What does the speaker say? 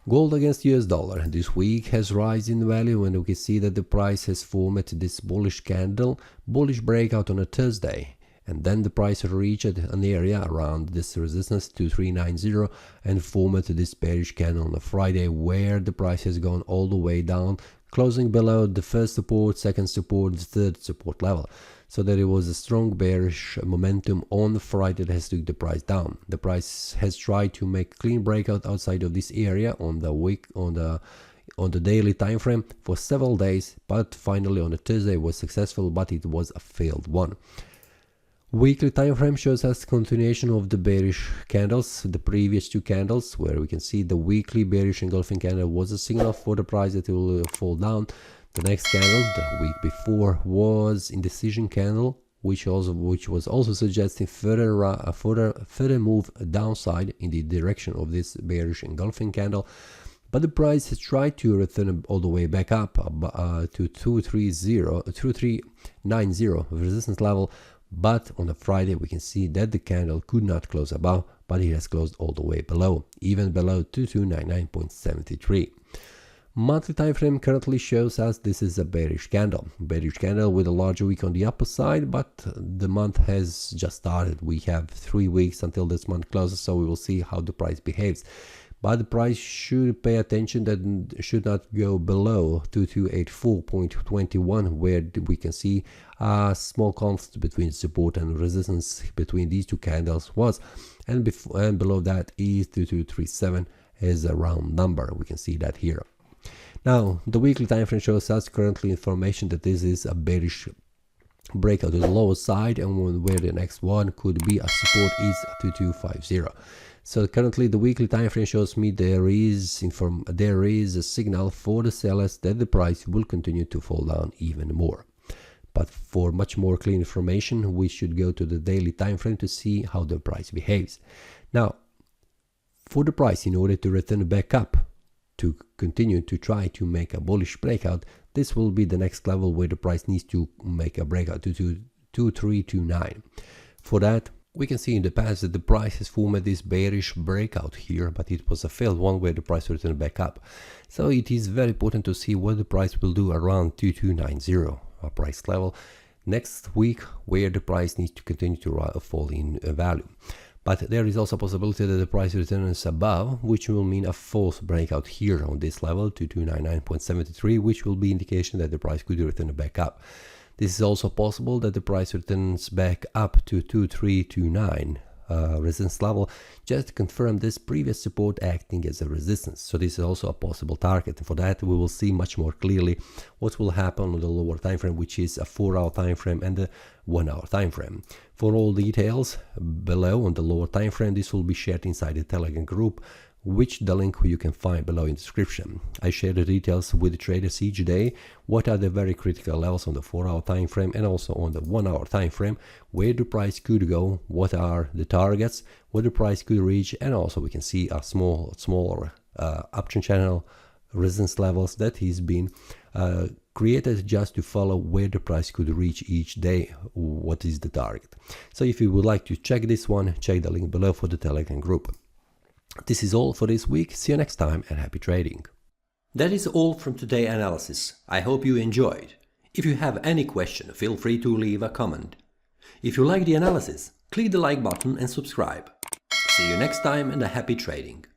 Gold against US dollar this week has risen in value, and we can see that the price has formed this bullish candle, bullish breakout on a Thursday, and then the price reached an area around this resistance 2390 and formed this bearish candle on a Friday, where the price has gone all the way down, closing below the first support, second support, the third support level. So that it was a strong bearish momentum on Friday that has took the price down. The price has tried to make clean breakout outside of this area on the daily time frame for several days, but finally on a Thursday was successful, but it was a failed one. Weekly time frame shows us continuation of the bearish candles, the previous two candles, where we can see the weekly bearish engulfing candle was a signal for the price that it will fall down. The next candle, the week before, was indecision candle, which was also suggesting further move downside in the direction of this bearish engulfing candle. But the price has tried to return all the way back up to 2390 resistance level. But on a Friday, we can see that the candle could not close above, but it has closed all the way below, even below 2299.73. Monthly time frame currently shows us this is a bearish candle with a larger wick on the upper side, but the month has just started. We have 3 weeks until this month closes, so we will see how the price behaves. But the price should pay attention that should not go below 2284.21, where we can see a small conflict between support and resistance between these two candles was, and below that is 2237 as a round number. We can see that here. Now, the weekly time frame shows us currently information that this is a bearish breakout to the lower side, and where the next one could be a support is 2250. So currently the weekly time frame shows me there is a signal for the sellers that the price will continue to fall down even more. But for much more clear information, we should go to the daily time frame to see how the price behaves. Now, for the price, in order to return back up, to continue to try to make a bullish breakout, this will be the next level where the price needs to make a breakout to 2329. For that, we can see in the past that the price has formed this bearish breakout here, but it was a failed one where the price returned back up. So it is very important to see what the price will do around 2290, a price level next week, where the price needs to continue to fall in value. But there is also a possibility that the price returns above, which will mean a false breakout here on this level, 2299.73, which will be indication that the price could return back up. This is also possible that the price returns back up to 2329 resistance level, just to confirm this previous support acting as a resistance. So this is also a possible target. And for that, we will see much more clearly what will happen on the lower time frame, which is a 4-hour time frame and a 1-hour time frame. For all details below on the lower time frame, this will be shared inside the Telegram group, which the link you can find below in the description. I share the details with the traders each day, what are the very critical levels on the 4-hour time frame and also on the 1-hour time frame, where the price could go, what are the targets, what the price could reach, and also we can see a smaller option channel resistance levels that is being created just to follow where the price could reach each day, what is the target. So if you would like to check this one, check the link below for the Telegram group. This is all for this week. See you next time and happy trading. That is all from today's analysis. I hope you enjoyed. If you have any question, feel free to leave a comment. If you like the analysis, click the like button and subscribe. See you next time and a happy trading.